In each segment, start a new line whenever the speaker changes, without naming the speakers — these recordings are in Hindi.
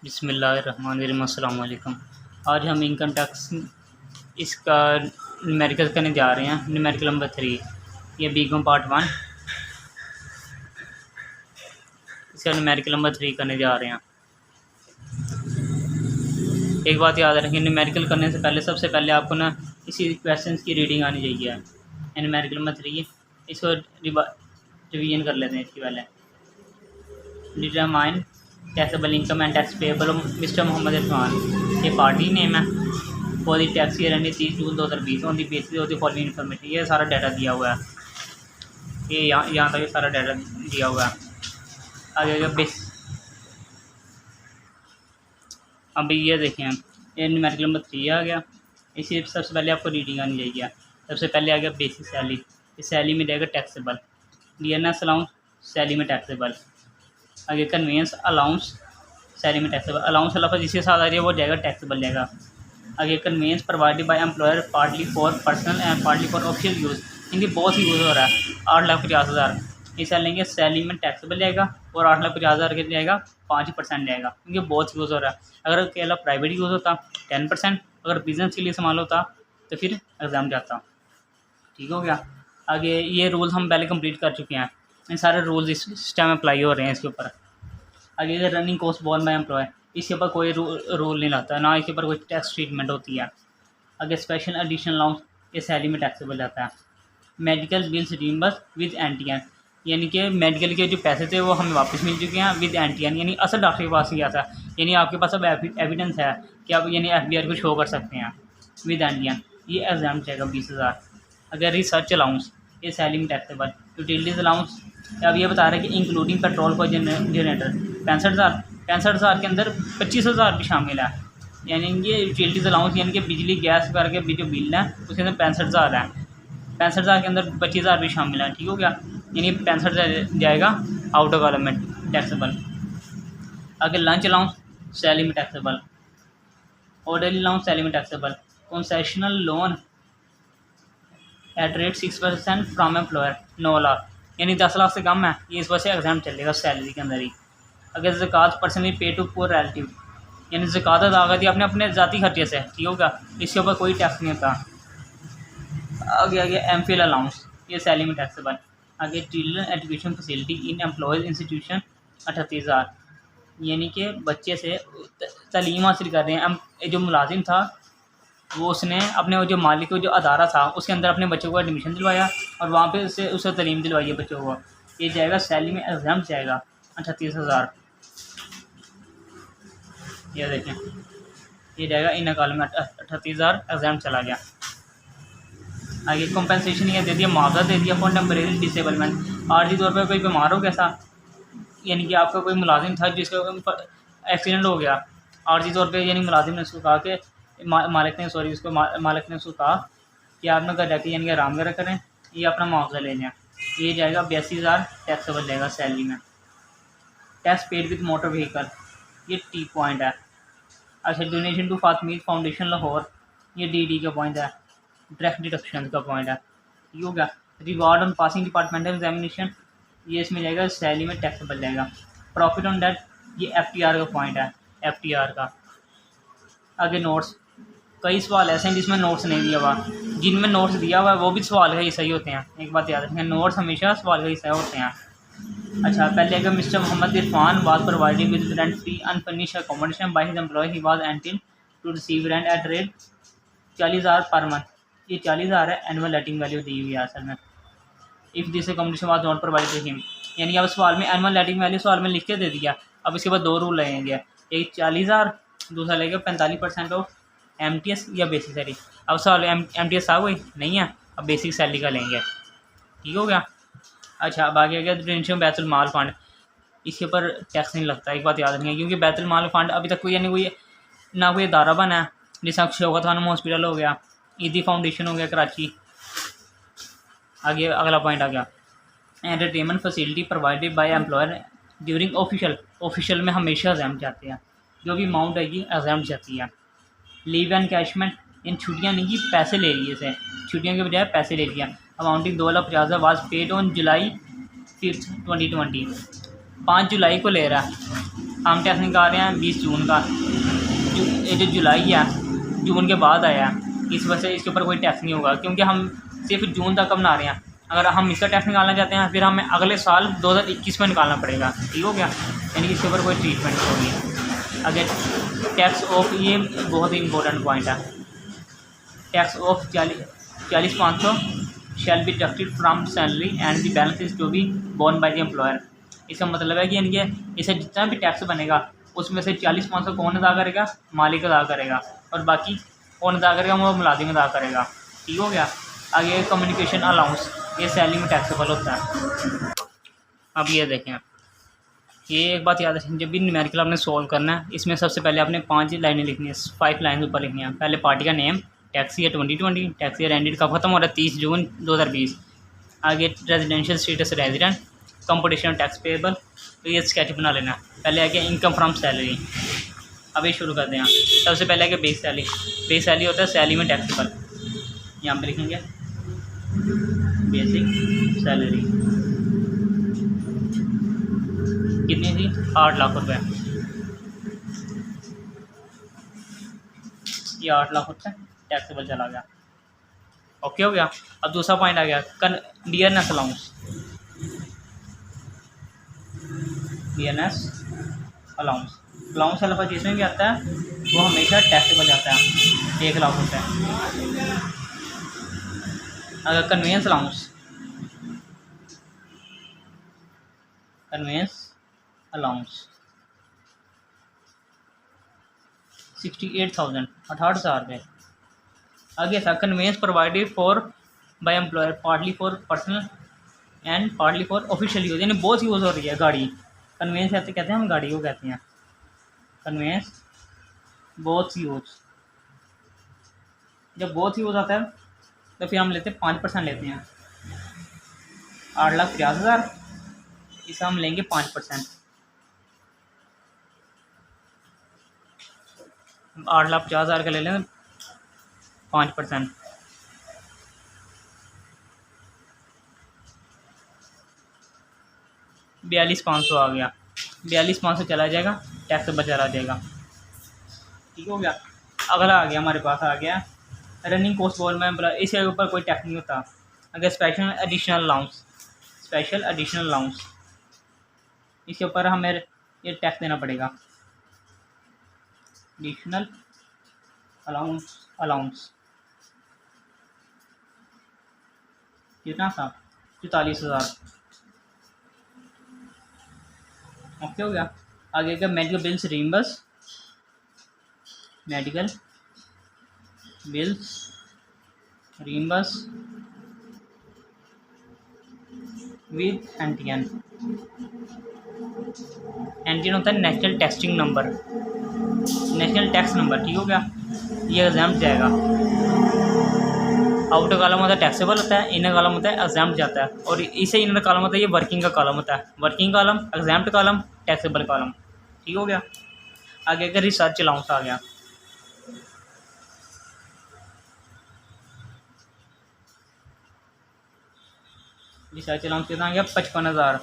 बिस्मिल्लाहिर्रहमानिर्रहीम। अस्सलाम वालेकुम। आज हम इनकम टैक्स इसका न्यूमेरिकल करने जा रहे हैं। न्यूमेरिकल नंबर 3, ये बीकॉम पार्ट 1, इसका न्यूमेरिकल नंबर 3 करने जा रहे हैं। एक बात याद रखें, न्यूमेरिकल करने से पहले सबसे पहले आपको ना इसी क्वेश्चंस की रीडिंग आनी चाहिए। न्यूमेरिकल नंबर 3, इसको रिवीजन कर लेते हैं। इसकी पहले determine taxable income and tax payable mister Mohammed Irfan, ये पार्टी नेम है। For the tax year end 30 June 2020 on the basis of the following information. ये सारा डाटा दिया हुआ है, ये यहाँ तक ये सारा डाटा दिया हुआ है। आगे बेस अभी ये देखें, ये न्यूमेरिकल नंबर 3 आ गया। इसी सबसे पहले आपको रीडिंग आनी चाहिए। सबसे पहले आ गया बेसिक सैलरी, इस सैलरी में जाएगा टैक्सेबल। डियरनेस अलाउंस सैलरी में टैक्सेबल। आगे कन्वेंस अलाउंस सैलरी में टैक्सेबल। अलाउंस लफ्ज़ जिसके साथ आ रही है वो जाएगा टैक्सेबल जाएगा। आगे conveyance provided by employer partly for personal and partly for official use, इनकी बहुत यूज़ हो रहा है। 8,50,000 इसे लेंगे, सैलरी में टैक्सेबल जाएगा और 8,50,000 के जाएगा 5% जाएगा, क्योंकि बहुत यूज़ हो रहा है। अगर अकेला प्राइवेट यूज़ होता 10%, अगर बिज़नेस के लिए इस्तेमाल होता तो फिर एग्ज़ाम जाता। ठीक हो गया। आगे ये रूल्स हम पहले कंप्लीट कर चुके हैं, ये सारे रूल्स इस सिस्टम में अप्लाई हो रहे हैं इसके ऊपर। आगे running cost borne by employer, इसके ऊपर कोई रूल नहीं लाता, ना इसके ऊपर कोई टैक्स ट्रीटमेंट होती है। आगे स्पेशल एडिशनल अलाउंस, ये सैलरी में टैक्सेबल जाता है। Medical bills reimburse with NTN, यानी कि मेडिकल के जो पैसे थे वो हमें वापस मिल चुके हैं विद एंटीएन, यानी असल डॉक्टर के पास गया था, यानी आपके पास अब एविडेंस है कि आप यानी एफबीआर को शो कर सकते हैं विद एंटीएन। ये एग्जाम जाएगा 20,000। अगर रिसर्च अलाउंस, ये सैलरी में टैक्सेबल। यूटिलिटीज़ अलाउंस, अब ये बता रहे हैं कि इंक्लूडिंग पेट्रोल फॉर जनरेटर 65,000 के अंदर 25,000 भी शामिल है, यानी ये यूटिलिटीज़ अलाउंस यानी कि बिजली गैस करके भी जो बिल है उसके अंदर 65,000 है। 65,000 के अंदर 25,000 भी शामिल है। ठीक हो गया, यानी 65,000 जाएगा आउट ऑफ गवर्नमेंट टैक्सेबल। आगे लंच अलाउंस सैलरी में टैक्सेबल। ऑर्डरली अलाउंस सैलरी में taxable. Concessional loan at rate 6% from employer 9 lakh, यानी 10 लाख से कम है, ये इस वजह से एग्जाम चलेगा सैलरी के अंदर ही। अगर ज़कात पर्सनली पे टू पुअर रिलेटिव, यानी ज़कात अदा कर दी आपने अपने ज़ाती खर्चे से, ठीक होगा, इसके ऊपर कोई टैक्स नहीं होता। आगे एमफिल अलाउंस, ये सैलरी में टैक्सेबल। आगे children education facility in employees institution 38,000, यानी कि बच्चे से तालीम हासिल कर रहे हैं। जो मुलाजिम था वो उसने अपने जो मालिक जो अदारा था उसके अंदर अपने बच्चों को एडमिशन दिलवाया और वहाँ पे उससे तालीम दिलवाई है बच्चों को। ये जाएगा सैलरी में एग्जाम जाएगा 38,000। ये देखें, ये जाएगा इन अकाल में 38,000 एग्जाम चला गया। आगे कंपनसेशन ये दे दिया, मुआवजा दे दिया फॉर टेम्परेरी डिसेबलमेंट। आर्जी तौर पर कोई बीमार हो कैसा, यानी कि आपका कोई मुलाजिम था जिसका एक्सीडेंट हो गया, आर्जी तौर पे यानी मुलाजिम ने उसको कहा कि मालिक ने उसको कहा कि आप ना घर जाके यानी आराम वगैरह करें, ये अपना मुआवजा ले लें। ये जाएगा 82,000 टैक्सेबल जाएगा सैलरी में। Tax paid with motor vehicle, ये टी पॉइंट है। अच्छा, donation to Fatmid foundation Lahore, ये डी का पॉइंट है। डायरेक्ट डिडक्शन का पॉइंट है। ये हो गया। Reward on passing departmental examination, ये इसमें जाएगा सैलरी में टैक्सेबल जाएगा। प्रॉफिट ऑन डेट, ये FTR का पॉइंट है, FTR का। आगे नोट्स, कई सवाल ऐसे हैं जिसमें नोट्स नहीं दिया हुआ, जिनमें नोट्स दिया हुआ है वो भी सवाल का हिस्सा ही होते हैं। एक बात याद रखें, नोट्स हमेशा सवाल का हिस्सा होते हैं। अच्छा, पहले अगर mister Mohammed Irfan was provided with rent free unfurnished accommodation by his employer, he was entitled to receive rent at rate 40,000 per month, ये 40,000 है। एनुअल लेटिंग वैल्यू दी हुई है असल में। If this accommodation was not provided to him, यानी अब सवाल में एनुअल लेटिंग वैल्यू सवाल में लिख के दे दिया। अब इसके बाद 2 रूल लगेंगे, एक 40,000, दूसरा लगेगा 45% ऑफ MTS या बेसिक सैलरी। अब सवाल MTS आ कोई नहीं है, अब बेसिक सैलरी का लेंगे। ठीक हो गया। अच्छा, अब आगे गया डोनेशन बैतुल माल फंड, इसके ऊपर टैक्स नहीं लगता, एक बात याद रखिए, क्योंकि बैतुल माल फंड अभी तक कोई यानी कोई ना कोई अदारा बना है। जैसे शौकत खानम हॉस्पिटल हो गया, ईदी फाउंडेशन हो गया कराची। आगे अगला पॉइंट आ गया entertainment facility provided by employer during official में हमेशा एग्जाम जाते हैं, जो भी अमाउंट आएगी एग्जाम जाती है। लीव एंड कैशमेंट, इन छुट्टियाँ नहीं की पैसे ले लिए इसे, छुट्टियों के बजाय पैसे ले लिया। Amounting 2,50,000 was paid on July 5, 2020, 5 जुलाई को ले रहा है। हम टैक्स निकाल रहे हैं 20 जून का, ये जो जुलाई है जून के बाद आया है, इस वजह से इसके ऊपर कोई टैक्स नहीं होगा, क्योंकि हम सिर्फ जून तक बना रहे हैं। अगर हम इसका टैक्स निकालना चाहते हैं फिर हमें अगले साल 2021 में निकालना पड़ेगा। ठीक हो गया, यानी कि इसके ऊपर कोई ट्रीटमेंट नहीं होगी। अगर टैक्स ऑफ, ये बहुत ही इंपॉर्टेंट पॉइंट है, tax of 40,500 shall be deducted from salary and the balance is to be borne by the employer. इसका मतलब है कि यानी कि इसे जितना भी टैक्स बनेगा उसमें से 40,500 कौन अदा करेगा? मालिक अदा करेगा, और बाकी कौन अदा करेगा? वो मुलाजिम अदा करेगा। ठीक हो गया। आगे कम्युनिकेशन अलाउंस, ये सैलरी में टैक्सेबल होता है। अब ये देखें, ये एक बात याद रखें, जब भी न्यूमेरिकल आपने सॉल्व करना है, इसमें सबसे पहले आपने 5 लाइनें लिखनी है, 5 लाइन ऊपर लिखनी है। पहले पार्टी का name, tax year 2020, tax year ended कब खत्म हो रहा है? 30 जून 2020। आगे residential status resident, competition tax payable, तो ये स्केच बना लेना। पहले आगे इनकम फ्रॉम सैलरी, अब ये शुरू करते हैं। सबसे पहले आगे बेस सैलरी, बेस सैलरी होता है सैलरी में टैक्सेबल, यहाँ पे लिखेंगे बेसिक सैलरी कितनी थी? 8 लाख रुपए, ये 8 लाख रुपए टैक्सेबल चला गया। ओके हो गया। अब दूसरा पॉइंट आ गया dearness allowance, dearness allowance, allowance वाला जिसमें भी आता है वो हमेशा टैक्सेबल जाता है, 1 लाख रुपये। अगर कन्वेंस अलाउंस, कन्वेंस अलाउंस 68,000, 68,000 रुपये। आगे था conveyance provided for by employer partly for personal and partly for official use, यानी बहुत यूज़ हो रही है गाड़ी। कन्वेंस कहते हैं हम गाड़ी को कहते हैं कन्वेंस बहुत यूज़। जब बहुत यूज़ आता है तो फिर हम लेते हैं 5% लेते हैं, 8,50,000, इसे हम लेंगे 5%, 8,50,000 का ले लें 5%, 42,500 आ गया, 42,500 चला जाएगा, टैक्स बचा रह जाएगा। ठीक हो गया। अगला आ गया हमारे पास, आ गया रनिंग कॉस्ट बॉल में, इसके ऊपर कोई टैक्स नहीं होता। अगर special additional allowance, special additional allowance, इसके ऊपर हमें ये टैक्स देना पड़ेगा। एडिशनल अलाउंस, अलाउंस कितना था? 44,000। ओके हो गया। आगे का medical bills reimburse, medical bills reimburse with NTN, NTN होता है national testing number, national tax number. ठीक हो गया, ये एग्जाम जाएगा। आउटर कॉलम होता है टैक्सेबल होता है, इनर कॉलम होता है एग्जाम जाता है, और इसे इनर कॉलम होता है ये वर्किंग का कॉलम होता है, working column, examined column, taxable column. ठीक हो गया। आगे का रिसर्च अलाउंस आ गया, रिसर्च अलाउंस कितना आ गया? 55,000।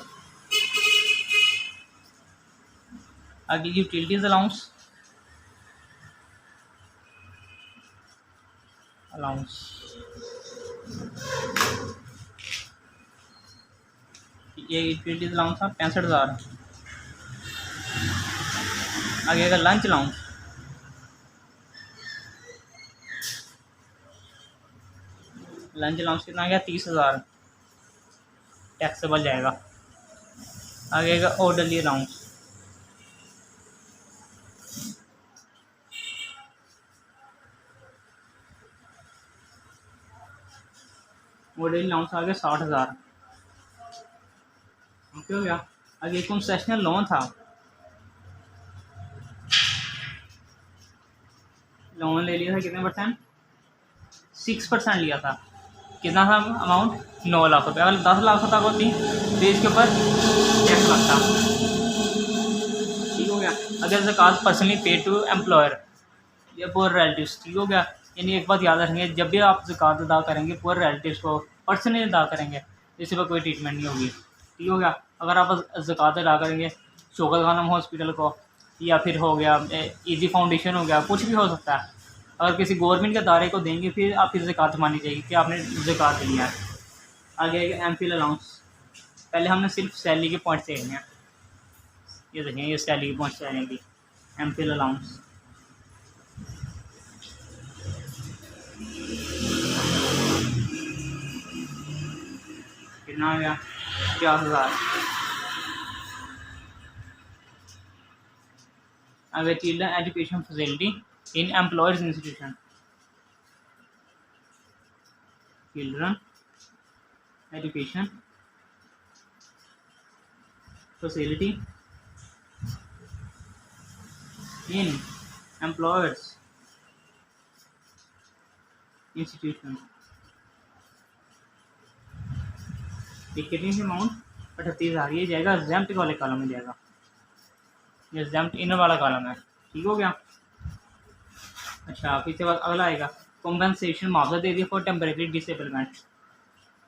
आगे यूटिलिटीज अलाउंस, अलाउंस ये यूटिलिटीज अलाउंस था 65,000। आगे का लंच अलाउंस, लंच अलाउंस कितना आ गया? 30,000, टैक्सेबल जाएगा। आगे का ऑर्डरली अलाउंस, ऑर्डरली अलाउंस आ गया 60,000। ओके हो गया। आगे कंसेशनल लोन था, लोन ले लिया था कितने %? 6% लिया था। कितना था अमाउंट? 9 लाख रुपये। अगर 10 लाख तक होती तो इसके ऊपर टैक्स लगता। ठीक हो गया। अगर ज़कात पर्सनली पे टू एम्प्लॉयर या पुअर रिलेटिव्स, ठीक हो गया, यानी एक बात याद रखेंगे, जब भी आप ज़कात अदा करेंगे पुअर रिलेटिव्स को पर्सनली अदा करेंगे, इसी पर कोई ट्रीटमेंट नहीं होगी। ठीक हो गया। अगर आप ज़कात अदा करेंगे शौकत खानम हॉस्पिटल को या फिर हो गया इजी फाउंडेशन हो गया, कुछ भी हो सकता है। अगर किसी गवर्नमेंट के दायरे को देंगे फिर आपकी ज़कात मानी जाएगी कि आपने ज़कात लिया है। आगे आएगा एम फिल अलाउंस। पहले हमने सिर्फ सैलरी के पॉइंट्स देखने हैं। ये देखें, ये सैलरी के पॉइंट्स आएंगी। एम फिल अलाउंस कितना आ गया? 50,000। आगे children education facility in employers institution. Children education facility in employers institution. ये कितनी सी अमाउंट? 38,000। ये जाएगा एग्जाम्प्ट वाले कॉलम में जाएगा, ये एग्जाम्प्ट इनर वाला कॉलम है। ठीक हो गया। अच्छा, फिर से बाद अगला आएगा कॉम्पनसेशन, मुआवजा दे दिया for temporary disablement.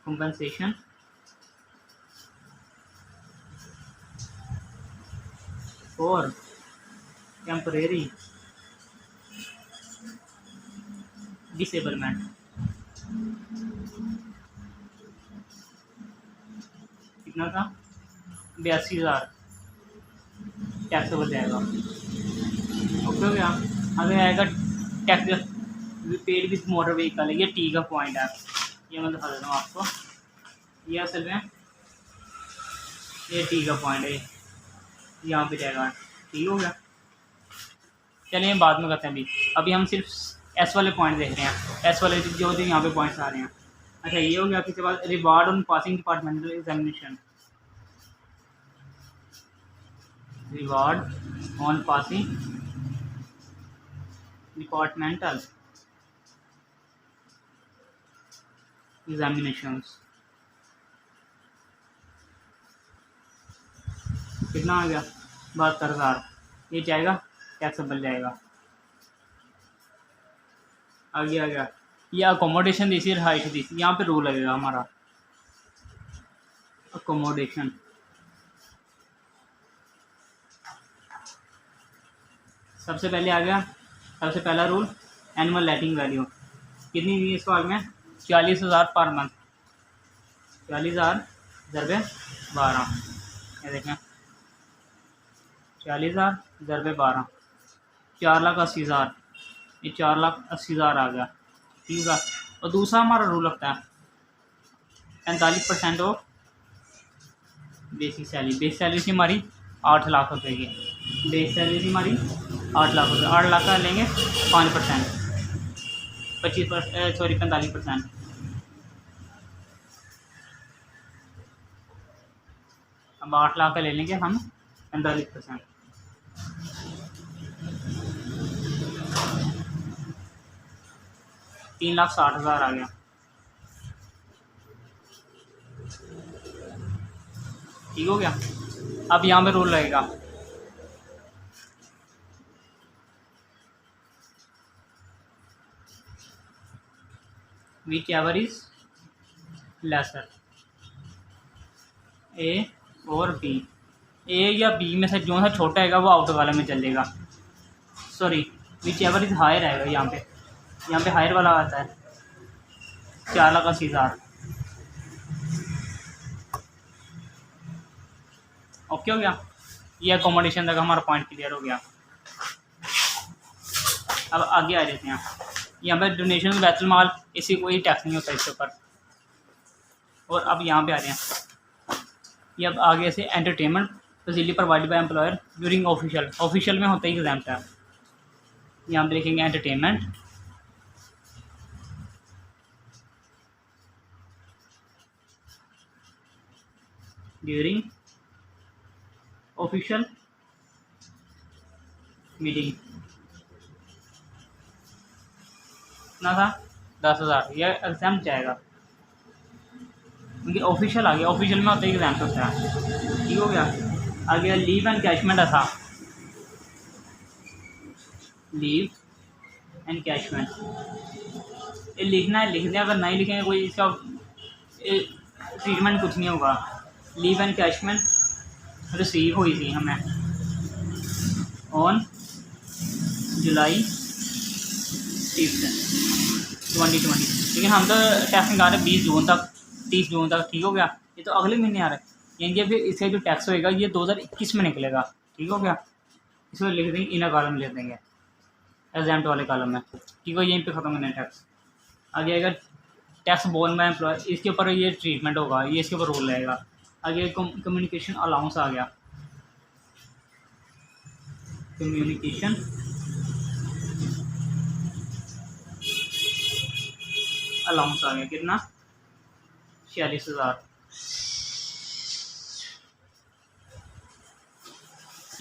Compensation for temporary disablement. कितना था? 82,000 टैक्स हो जाएगा। ओके हो गया। आगे आएगा tax paid with motor vehicle. ये टी का पॉइंट है, ये मैं दिखा देता हूँ आपको। ये असल में ये टी का पॉइंट है, यहाँ पे जाएगा। ठीक हो गया। चलिए बाद में करते हैं। अभी हम सिर्फ एस वाले पॉइंट देख रहे हैं, एस वाले जो यहाँ पे पॉइंट्स आ रहे हैं। अच्छा, ये हो गया। किसके बाद reward on passing departmental examination. Reward on passing departmental examinations. कितना आ गया? 72,000। ये जाएगा टैक्सेबल जाएगा। आगे आ गया। ये अकोमोडेशन दी थी, रिहाइश दी थी। यहाँ पे रूल लगेगा हमारा अकोमोडेशन। सबसे पहले आ गया, सबसे पहला रूल एनुअल लेटिंग वैल्यू कितनी दी है इस सवाल में? 40,000 पर मंथ। 40,000 ज़रबे 12। ये देखें, 40,000 ज़रबे 12, 4,80,000। ये 4,80,000 आ गया। ठीक है। और दूसरा हमारा रूल लगता है 45% of basic salary. Basic salary थी हमारी 8 लाख रुपए की। बेसिक सैलरी थी हमारी 8 लाख रुपये। 8 लाख का लेंगे 5%, 45%। अब 8 लाख का ले लेंगे हम 45%। 3,60,000 आ गया। ठीक हो गया। अब यहाँ पे रूल लगेगा विच एवर इज लेसर, ए और बी। ए या बी में से जो सा छोटा आएगा वो आउट वाला में चलेगा। Sorry, whichever is higher आएगा। यहाँ पे हायर वाला आता है 4,80,000। ओके हो गया। ये अकोमोडेशन तक हमारा पॉइंट क्लियर हो गया। अब आगे आ जाते हैं। यहाँ पे डोनेशन बैतुल माल, इसी कोई टैक्स नहीं होता इसके ऊपर। और अब यहाँ पे आ रहे हैं, ये अब आगे से entertainment facility provided by employer during official में होता ही एग्जाम्प्ट है। यहाँ पे देखेंगे एंटरटेनमेंट ड्यूरिंग ऑफिशियल मीटिंग। कितना था? 10,000। यह एग्जाम जाएगा क्योंकि ऑफिशियल आ गया। ऑफिशियल में होता ही एग्जाम होता है। ठीक हो गया। आ गया लीव एंड कैशमेंट था। लीव एंड कैशमेंट ये लिखना है, लिख दें। अगर नहीं लिखेंगे कोई इसका ट्रीटमेंट कुछ नहीं होगा। लीव एंड कैशमेंट रिसीव हुई थी हमें। On July 2020। लेकिन हम तो टैक्स निकाल रहे 20 जून तक, 30 जून तक, ठीक हो गया। ये तो अगले महीने आ रहा है, यानी कि फिर इसका जो टैक्स होएगा ये 2021 में निकलेगा, ठीक हो गया। इसमें लिख देंगे, इनर कॉलम लिख देंगे एग्जाम्प्ट वाले कॉलम में, ठीक हो। यहीं पे ख़त्म होना है टैक्स। आगे आएगा टैक्स बोर्न बाय एम्प्लॉय, इसके ऊपर ये ट्रीटमेंट होगा, ये इसके ऊपर रूल रहेगा। आगे कम्युनिकेशन अलाउंस आ गया, कम्युनिकेशन अलाउंस आ गया, कितना 46,000।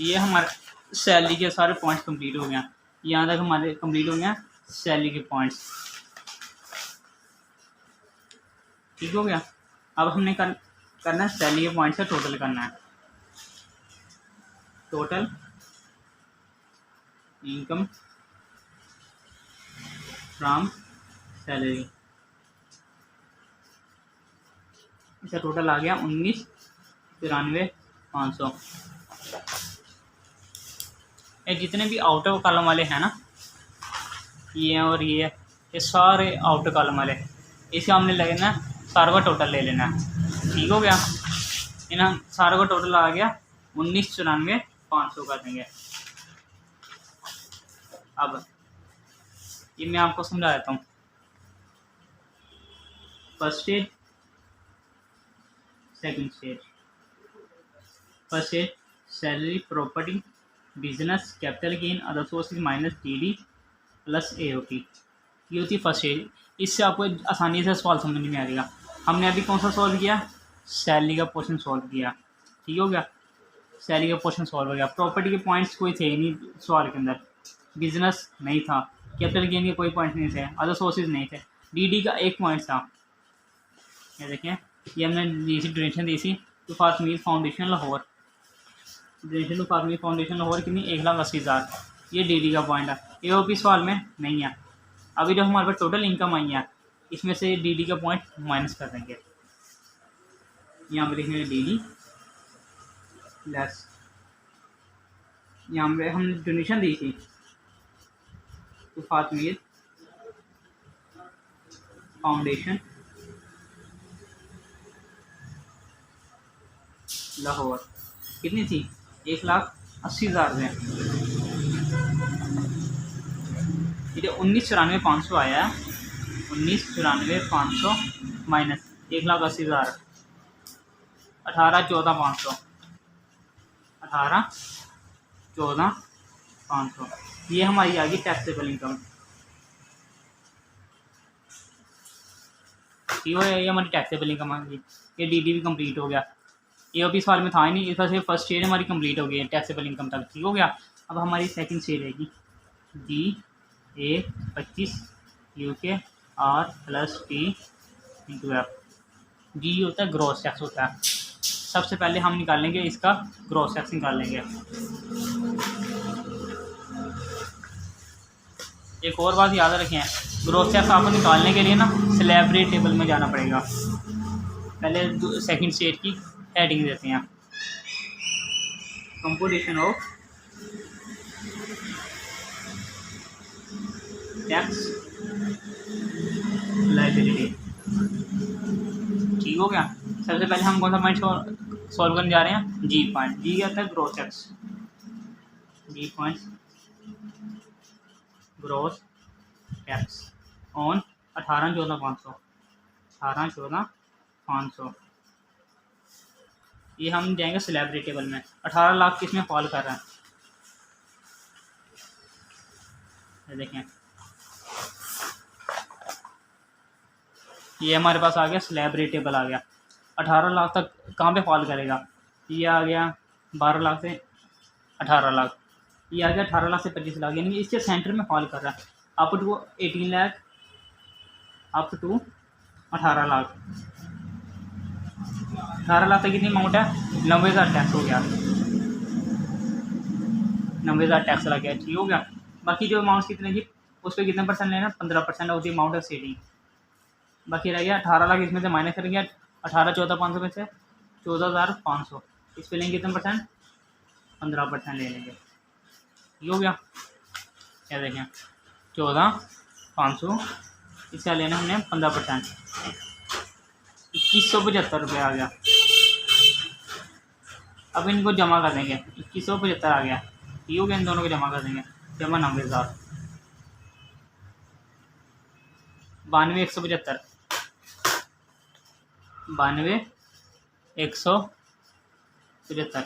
ये हमारे सैलरी के सारे पॉइंट्स कंप्लीट हो गए हैं, यहाँ तक हमारे कंप्लीट हो गए हैं सैलरी के पॉइंट्स, ठीक हो गया। अब हमने करना है सैलरी के पॉइंट्स का टोटल करना है, टोटल इनकम फ्रॉम सैलरी। इसका टोटल आ गया 19,93,500। ये जितने भी आउटर कॉलम वाले हैं ना, ये और ये सारे आउटर कॉलम वाले, इसे हमने लेना है सारों का टोटल ले लेना है, ठीक हो गया। इन सारों का टोटल आ गया 19,94,500 कर देंगे। अब ये मैं आपको समझा देता हूँ। First stage, second stage. First stage salary, property, business, capital gain, other sources minus TD plus AOT, ये होती है फर्स्ट स्टेज। इससे आपको आसानी से सवाल समझ में आ जाएगा। हमने अभी कौन सा सॉल्व किया, सैलरी का पोर्शन सॉल्व किया, ठीक हो गया। सैलरी का पोर्शन सॉल्व हो गया। प्रॉपर्टी के पॉइंट्स कोई थे नहीं सवाल के अंदर, बिजनेस नहीं था, कैपिटल गेन के कोई पॉइंट नहीं थे, अदर सोर्सेज नहीं थे, डीडी का एक पॉइंट था। ये देखें, ये हमने दी थी डोनेशन दी थी to Fatmid foundation Lahore, donation to Fatmid foundation Lahore कितनी 1,80,000, ये डीडी का पॉइंट है। एओपी सवाल में नहीं है। अभी जो हमारे पास टोटल इनकम आई है इसमें से डीडी का पॉइंट माइनस कर देंगे, यहाँ पे लिखेंगे डीडी लेस, यहाँ पे हमने डोनेशन दी थी तो फातमीद फाउंडेशन लाहौर कितनी थी 1,80,000 में। ये 19,94,500 आया है, 19,94,500 माइनस 1,80,000, 18,14,500, 18,14,500, ये हमारी आ गई टैक्सेबल इनकम, ठीक है। ये हमारी टैक्सेबल इनकम आ गई। ये डीडी भी कंप्लीट हो गया, ये अभी सवाल में था ही नहीं, इस वजह से फर्स्ट स्टेज हमारी कंप्लीट हो गई है टैक्सेबल इनकम तक, ठीक हो गया। अब हमारी सेकंड स्टेज रहेगी GA25 UK R plus T into F। जी होता है ग्रॉस टैक्स होता है। सबसे पहले हम निकालेंगे इसका ग्रॉस टैक्स निकालेंगे। एक और बात याद रखें, ग्रॉस टैक्स आपको निकालने के लिए ना स्लैब रेट टेबल में जाना पड़ेगा। पहले सेकंड स्टेज की हेडिंग देते हैं, कंप्यूटेशन ऑफ टैक्स लायबिलिटी, ठीक हो गया। सबसे पहले हम कौन सा पॉइंट सॉल्व करने जा रहे हैं, जी पॉइंट। जी क्या था, gross tax, G point gross tax on 18,14,500, 18,14,500। ये हम जाएंगे स्लैब रेट टेबल में। 18 लाख किस में फॉल कर रहा है, ये देखें, ये हमारे पास आ गया स्लैब रेट टेबल आ गया। 18 लाख तक कहाँ पे फॉल करेगा, ये आ गया 12 लाख से 18 लाख, ये आ गया 18 लाख से 25 लाख, यानी इसके सेंटर में फॉल कर रहा है। Up to 18 lakh, up to 18 lakh. 18 lakh तक कितनी अमाउंट है, 90,000 टैक्स हो गया, 90,000 टैक्स लग गया, ठीक हो गया। बाकी जो अमाउंट कितने की उस पर कितना परसेंट लेना, 15% of the amount of seating. बाकी रह गया 18 लाख, इसमें से माइनस करेंगे 18,14,500 में से 14,500, इस पे लेंगे कितना परसेंट, 15% ले लेंगे। ये हो गया, क्या देखें 14,500, इसका लेना हमने 15%, 2175 आ गया। अब इनको जमा कर देंगे, 2175 आ गया, ये हो गया, इन दोनों को जमा कर देंगे, जमा 90,000, 92,175, 92,175।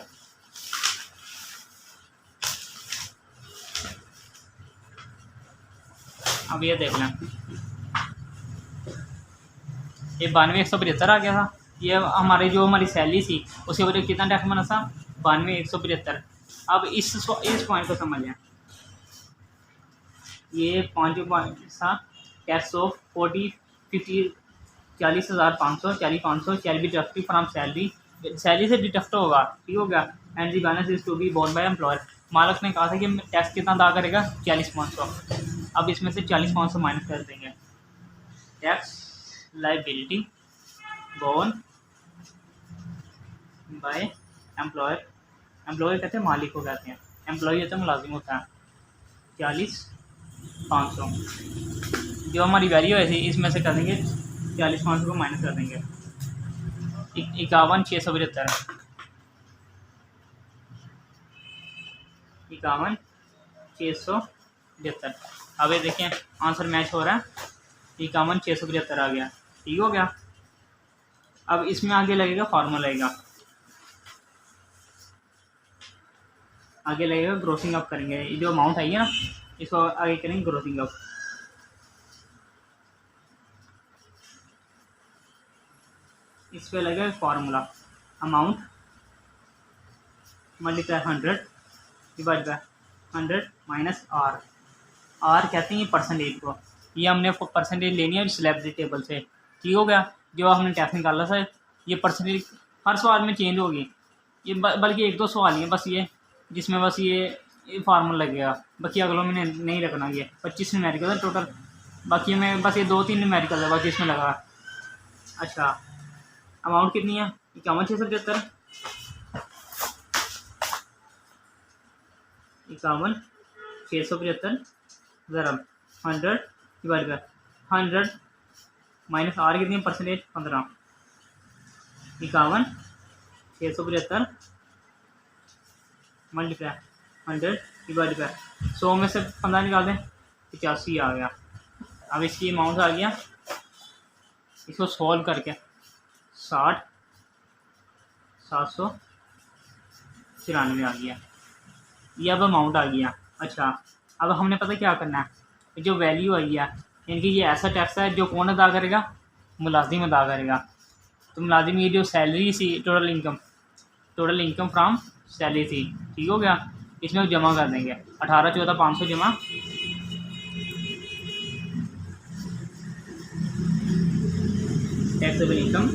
अब ये देख लें, ये 92,175 आ गया था। ये हमारी जो हमारी सैलरी थी उसके वजह कितना टैक्स बना था, 92,175। अब इस पॉइंट को समझ लें, ये 5 पॉइंट था टैक्स ऑफ 40,500 40,500 भी डिडक्टिव फ्रॉम सैलरी, सैलरी से डिडक्ट होगा, ठीक हो गया। And the balance is to be borne by employer, मालिक ने कहा था कि टैक्स कितना अदा करेगा, 40,500। अब इसमें से 40,500 माइनस कर देंगे, tax liability borne by employer, employer कहते हैं मालिक को कहते हैं, एम्प्लॉय होता है मुलाजिम होता है, 40,500 जो हमारी वैल्यू है थी इसमें से कर देंगे 40,500 को माइनस कर देंगे, 51,675, 51,675। अब ये देखें आंसर मैच हो रहा है, 51,675 आ गया, ठीक हो गया। अब इसमें आगे लगेगा फार्मूला, लगेगा आगे लगेगा ग्रोसिंग अप करेंगे, ये जो अमाउंट आई है ना इसको आगे करेंगे ग्रोसिंग अप। इस पे लगेगा formula, amount multiply 100 divide by 100 minus R, R कहते हैं ये परसेंटेज को, ये हमने परसेंटेज लेनी है स्लैब टेबल से, ठीक हो गया। जो हमने टैक्स निकाला था ये परसेंटेज हर सवाल में चेंज होगी, ये बल्कि 1-2 सवाल ही हैं बस ये जिसमें बस ये फार्मूला लगेगा, बाकी अगलों में नहीं रखना। ये 25 न्यूमेरिकल है टोटल, बाकी में बस ये 2-3 न्यूमेरिकल है बाकी इसमें लगा। अच्छा अमाउंट कितनी है, 51,675, 51,675 ज़रा 100 डिवाइड बाय 100 माइनस आर कितनी है परसेंटेज 15, 51,675 मल्टीप्लाई 100 डिवाइड बाय 100 में से 15 निकाल दें 85 आ गया। अब इसकी अमाउंट आ गया, इसको सॉल्व करके 60,794 आ गया, ये अब अमाउंट आ गया। अच्छा अब हमने पता क्या करना है, जो वैल्यू आई है यानी कि ये ऐसा टैक्स है जो कौन अदा करेगा, मुलाजिम अदा करेगा। तो मुलाजिम ये जो सैलरी थी टोटल इनकम फ्राम सैलरी थी, ठीक हो गया, इसमें जमा कर देंगे 18,14,500 जमा टैक्सेबल इनकम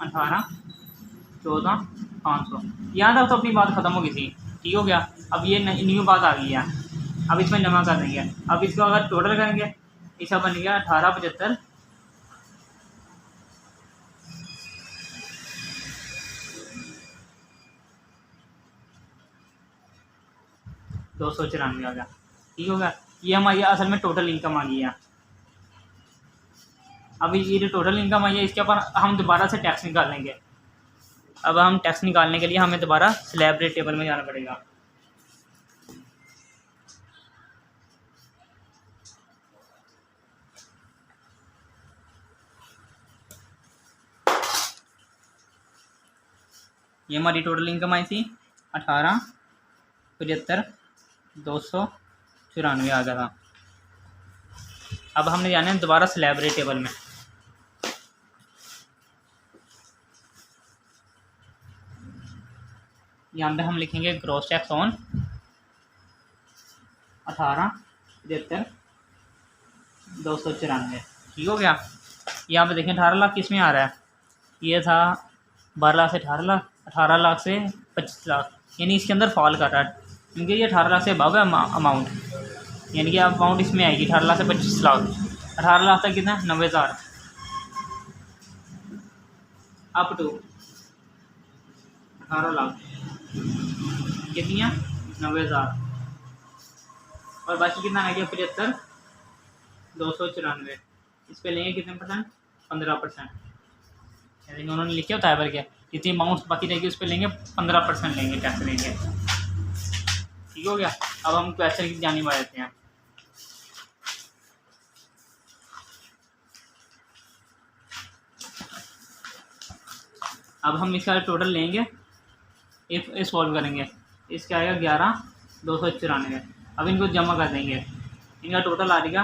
18,14,500। यहाँ तक तो अपनी बात ख़त्म हो गई थी, ठीक हो गया। अब ये न्यू बात आ गई है, अब इसमें जमा कर देंगे। अब इसको अगर टोटल करेंगे इसका बन गया 18,75 294 आ गया, ठीक हो गया। ये हमारी असल में टोटल इनकम आ गई है। अब ये जो टोटल इनकम आई है इसके ऊपर हम दोबारा से टैक्स निकाल लेंगे। अब हम टैक्स निकालने के लिए हमें दोबारा स्लैब रेट टेबल में जाना पड़ेगा। ये हमारी टोटल इनकम आई थी 18,75,294 आ गया था। अब हमने जाना है दोबारा स्लैब रेट टेबल में। यहाँ पे हम लिखेंगे ग्रॉस टैक्स ऑन 18,75,294, ठीक हो गया। यहाँ पे देखें 18 लाख किस में आ रहा है, ये था 12 लाख से 18 लाख, 18 लाख से 25 लाख, यानी इसके अंदर फॉल कर रहा है क्योंकि ये 18 लाख से अबव है अमाउंट, यानी कि अमाउंट इसमें आएगी 18 लाख से 25 लाख। 18 लाख तक कितना 90,000 अप टू 18 लाख कितनी है 90,000 और बाकी कितना आ गया 75,294। इस पे लेंगे कितने परसेंट 15%। यानी उन्होंने लिखे होता है पर क्या जितनी अमाउंट बाकी रहेगी उस पर लेंगे 15% लेंगे टैक्स लेंगे। ठीक हो गया। अब हम क्वेश्चन की जानी बढ़ जाते हैं। अब हम इसका टोटल लेंगे इफ सॉल्व करेंगे। इसका आएगा 11,294। अब इनको जमा कर देंगे। इनका टोटल आ जाएगा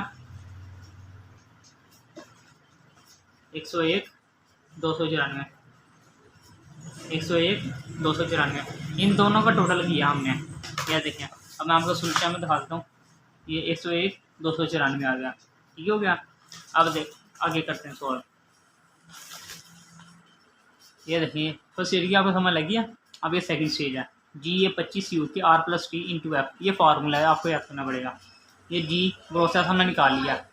101,294 101,294। इन दोनों का टोटल किया हमने। यह देखें अब मैं आपको सुल्टा में दिखा देता हूँ। ये 101,294 आ गया। ठीक हो गया। अब देख आगे करते हैं सॉल्व। ये देखिए फर्स्ट स्टेज की आपको समझ लगी है। अब ये सेकंड स्टेज है। जी ये 25 U K R plus T into F ये फार्मूला है आपको याद करना पड़ेगा। ये जी प्रोसेस हमने निकाल लिया।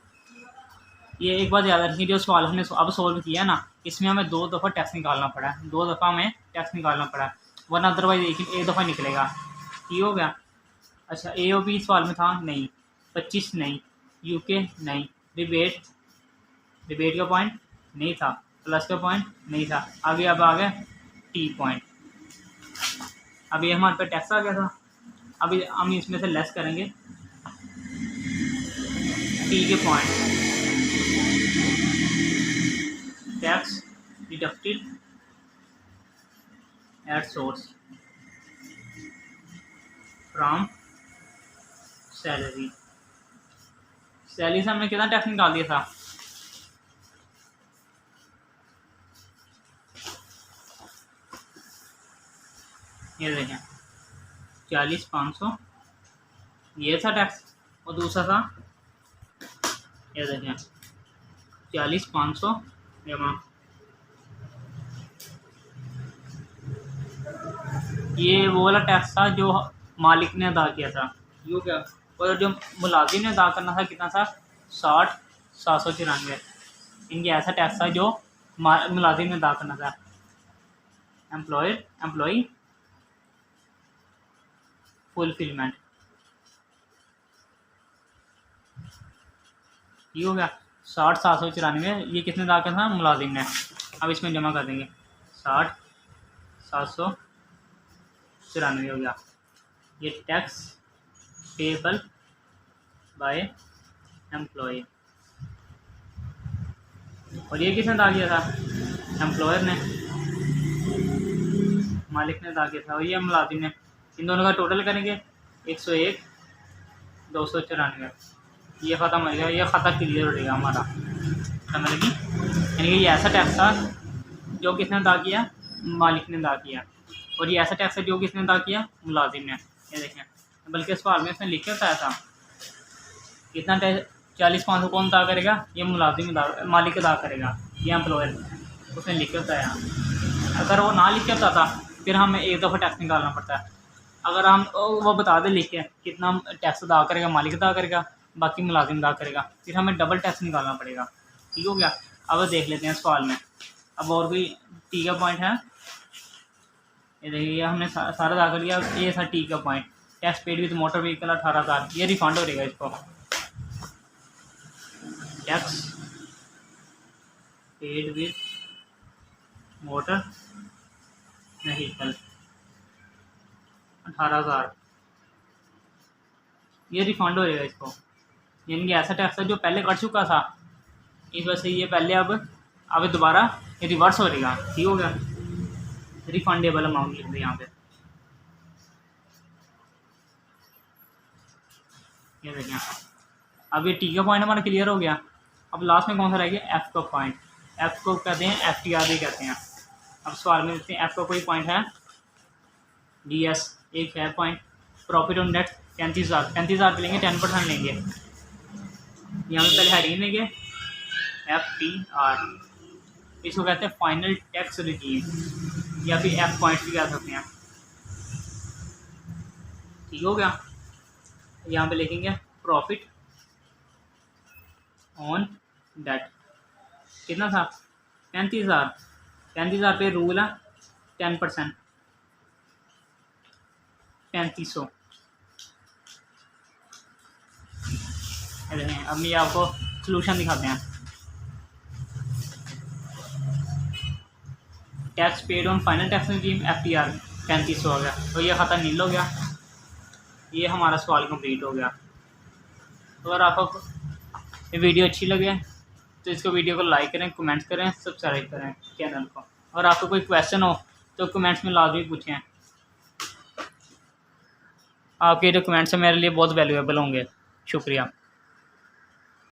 ये एक बात याद रखिए जो सवाल हमने अब सोल्व किया ना इसमें हमें 2 दफ़ा टैक्स निकालना पड़ा है। 2 दफ़ा हमें टैक्स निकालना पड़ा है वरना अदरवाइज एक दफ़ा निकलेगा। ठीक हो गया। अच्छा ए ओ बी सवाल में था नहीं 25 नहीं यूके नहीं रिबेट का पॉइंट नहीं था प्लस का पॉइंट नहीं था आगे अब आ गया टी पॉइंट। अब ये हमारे पे टैक्स आ गया था। अभी हम इसमें से लेस करेंगे टी के point tax deducted at source from salary. Salary से हमने कितना टैक्स निकाल दिया था ये देखें 40,500 ये था टैक्स और दूसरा था ये देखें 40,500 जमा ये वो वाला टैक्स था जो मालिक ने अदा किया था। यो क्या और जो मुलाजिम ने अदा करना था कितना था 60,794। इनके ऐसा टैक्स था जो मुलाजिम ने अदा करना था। एम्प्लॉय फुलफिलमेंट ये हो गया 60,794 ये किसने अदा करना था मुलाजिम ने। अब इसमें जमा कर देंगे 60,794 हो गया। ये टैक्स पेबल बाय एम्प्लॉय और ये किसने अदा किया था एम्प्लॉयर ने मालिक ने अदा किया था और ये मुलाजिम ने। इन दोनों का टोटल करेंगे 101,294 ये ख़त्म हो गया। ये खाता क्लियर हो जाएगा हमारा समझ लगी। यानी कि ये ऐसा टैक्स था जो किसने अदा किया मालिक ने अदा किया और ये ऐसा टैक्स है जो किसने अदा किया मुलाजिम ने। ये देखें बल्कि सवाल में इसने लिख के बताया था कितना टैक्स 40,500 कौन अदा करेगा ये मुलाजिम मालिक अदा करेगा ये एम्प्लॉयर उसने लिख के बताया। अगर वो ना लिख के बताता फिर हमें एक दफ़ा टैक्स निकालना पड़ता है। अगर हम वो बता दे लिख के कितना टैक्स अदा करेगा मालिक अदा करेगा बाकी मुलाजिम अदा करेगा फिर हमें डबल टैक्स निकालना पड़ेगा। ठीक हो गया। अब देख लेते हैं सवाल में। अब और कोई टी का पॉइंट है ये देखिए हमने सारा अदा कर लिया। ये था टी का point tax paid with motor vehicle 18,000 ये रिफंड हो जाएगा इसको। Tax paid with motor vehicle 18,000 ये रिफंड हो जाएगा इसको। यानी कि ऐसा टैक्स है जो पहले कट चुका था इस वजह से ये पहले अब दोबारा ये रिवर्स हो जाएगा। ठीक हो गया। रिफंडेबल अमाउंट लिख दे यहाँ पे। ये देखें अब ये टी का पॉइंट हमारा क्लियर हो गया। अब लास्ट में कौन सा रह गया एफ का पॉइंट। एफ को कहते हैं FTR भी कहते हैं। अब सवाल में देखते हैं एफ का कोई पॉइंट है DS एक है पॉइंट प्रॉफिट ऑन नेट 35,000 लेंगे 10% लेंगे। यहाँ पे पहले हेडिंग लेंगे FTR इसको कहते हैं फाइनल टैक्स रिजीम या फिर F पॉइंट भी कह सकते हैं। ठीक हो गया। यहाँ पे लिखेंगे प्रॉफिट ऑन डेट कितना था 35,000 पे रूल है 10%। 3500। अब ये आपको सोल्यूशन दिखाते हैं। Tax paid on final tax regime FTR 3500 हो गया, तो ये खाता नील हो गया। ये हमारा सवाल कंप्लीट हो गया। तो अगर आपको ये वीडियो अच्छी लगे तो इसको वीडियो को लाइक करें, कमेंट्स करें, सब्सक्राइब करें चैनल को। और आपको कोई क्वेश्चन हो तो कमेंट्स में लाजमी पूछें। आपके जो कमेंट्स हैं मेरे लिए बहुत वैल्यूएबल होंगे। शुक्रिया।